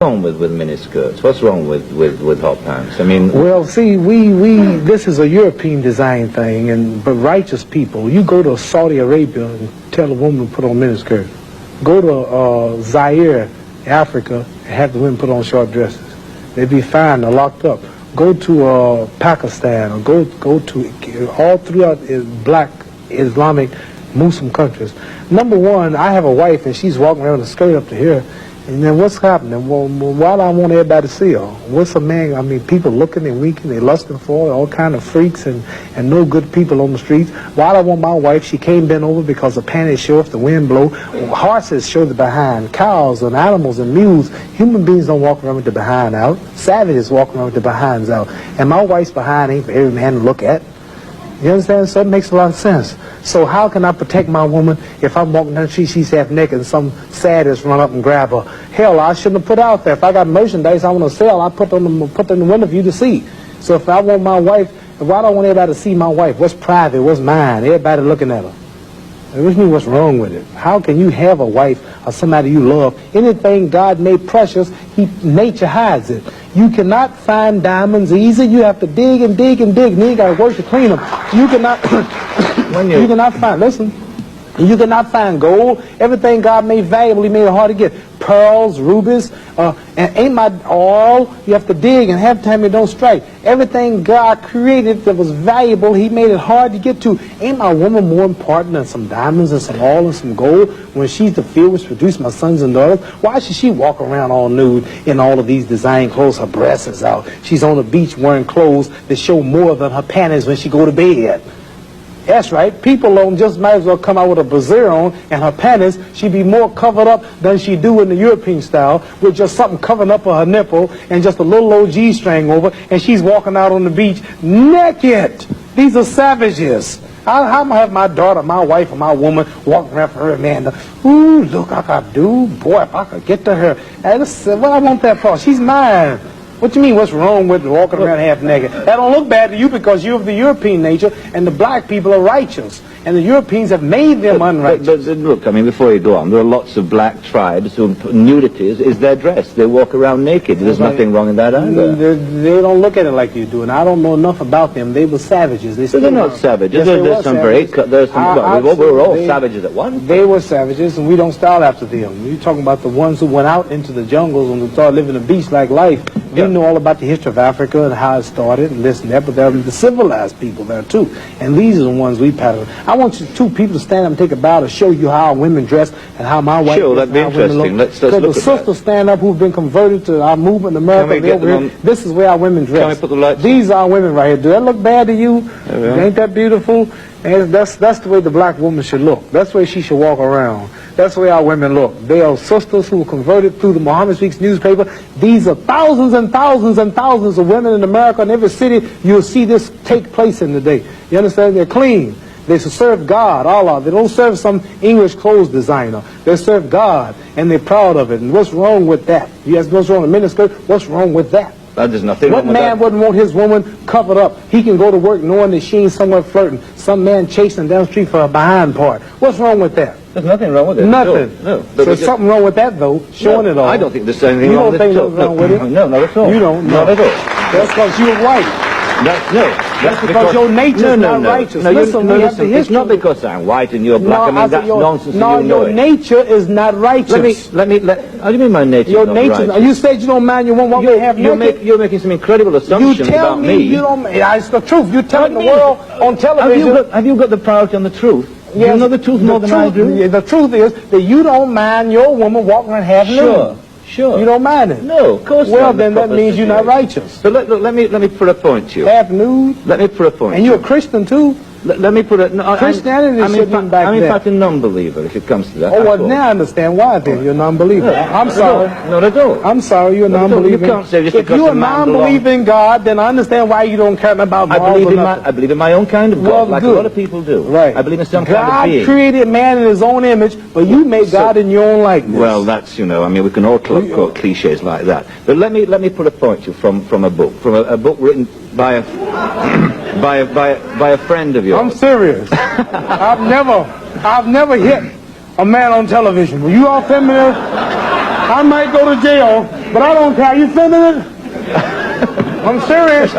wrong with miniskirts? What's wrong with hot pants? I mean, well, see, this is a European design thing, but righteous people, you go to Saudi Arabia and tell a woman to put on miniskirt. Go to Zaire, Africa, and have the women put on short dresses. They'd be fined or locked up. Go to Pakistan, or go to all throughout black Islamic Muslim countries. Number one, I have a wife and she's walking around with a skirt up to here. And then what's happening? Well, why do I want everybody to see her? What's a man? I mean, people looking and winking, they lusting for her, all kind of freaks and no good people on the streets. Why do I want my wife? She can't bend over because the panties show if the wind blow. Horses show the behind. Cows and animals and mules. Human beings don't walk around with the behind out. Savages walk around with the behinds out. And my wife's behind ain't for every man to look at. You understand? So it makes a lot of sense. So how can I protect my woman if I'm walking down the street, she's half naked and some sadist run up and grab her? Hell, I shouldn't have put out there. If I got merchandise I want to sell, I put in the window for you to see. So if I want my wife, why do I want everybody to see my wife? What's private? What's mine? Everybody looking at her. Which means what's wrong with it? How can you have a wife or somebody you love? Anything God made precious, nature hides it. You cannot find diamonds easy. You have to dig and dig and dig. And then you got to work to clean them. You cannot. You cannot find. Listen. You cannot find gold. Everything God made valuable, He made it hard to get. Pearls, rubies, and ain't my all. You have to dig, and half the time it don't strike. Everything God created that was valuable, He made it hard to get to. Ain't my woman more important than some diamonds and some oil and some gold when she's the field which produced my sons and daughters? Why should she walk around all nude in all of these design clothes? Her breasts is out. She's on the beach wearing clothes that show more than her panties when she go to bed. That's right. People don't just might as well come out with a brassiere on and her panties. She'd be more covered up than she do in the European style with just something covering up her nipple and just a little old G-string over, and she's walking out on the beach naked. These are savages. How am I have my daughter, my wife, or my woman walking around for her man? Ooh, look, I could do. Boy, if I could get to her. What I want that for? She's mine. What you mean, what's wrong with walking around half naked? That don't look bad to you because you're of the European nature and the black people are righteous. And the Europeans have made them unrighteous. But look, I mean, before you go on, there are lots of black tribes who nudity is their dress. They walk around naked. There's nothing wrong in that either. They don't look at it like you do, and I don't know enough about them. They were savages. They're not savages. Yes, we're all savages at once. They were savages, and we don't style after them. You're talking about the ones who went out into the jungles and started living a beast-like life. We know all about the history of Africa and how it started and this and that, but there are the civilized people there too. And these are the ones we pattern. I want you two people to stand up and take a bow to show you how women dress and how my wife Sure, that'd be interesting. Let's look at that. The sisters stand up who've been converted to our movement in America. This is where our women dress. Can we put the lights? These are our women right here. Do that look bad to you? Ain't that beautiful? And that's the way the black woman should look. That's the way she should walk around. That's the way our women look. They are sisters who were converted through the Muhammad Speaks newspaper. These are thousands and thousands and thousands of women in America. In every city, you'll see this take place in the day. You understand? They're clean. They serve God, Allah. They don't serve some English clothes designer. They serve God, and they're proud of it. And what's wrong with that? You ask what's wrong with miniskirt? What's wrong with that? There's nothing wrong with that. What man wouldn't want his woman covered up? He can go to work knowing that she ain't somewhere flirting. Some man chasing down the street for a behind part. What's wrong with that? There's nothing wrong with it. Nothing. No. So there's something wrong with that, though, showing it all. I don't think there's anything wrong with it. You don't think there's wrong with it? No, not at all. You don't? Not at all. That's because you're white. That's because your nature is not righteous. Listen, it's not because I'm white and you're black. I mean, that's nonsense. No, your nature is not righteous. How do you mean my nature is not righteous? You said you don't mind your woman half naked. You're making some incredible assumptions about me. You don't. It's the truth. You're telling the world on television. Have you got the priority on the truth? Yes, you know the truth more than I do. The truth is that you don't mind your woman walking around half naked. Sure. You don't mind it? No, of course not. Well, then that means you're not righteous. So let me put a point to you. Half nude? Let me put a point. And you're a Christian too? Let me put it. No, Christianity shouldn't be back there. I'm in fact a non-believer if it comes to that. Oh, well, now I understand why then. You're a non-believer. No, I'm sorry. Not at all. I'm sorry, you're a non-believer. You can't say just if you're a non-believer in God, then I understand why you don't care about God. I believe in my own kind of God, like a lot of people do. Right. I believe in some kind of being. God created man in his own image, but you made God in your own likeness. Well, that's, I mean, we can all quote cliches like that. But let me put a point to you from a book written by a friend of yours. I'm serious. I've never hit a man on television. Were you all familiar? I might go to jail, but I don't care. You filming it? I'm serious.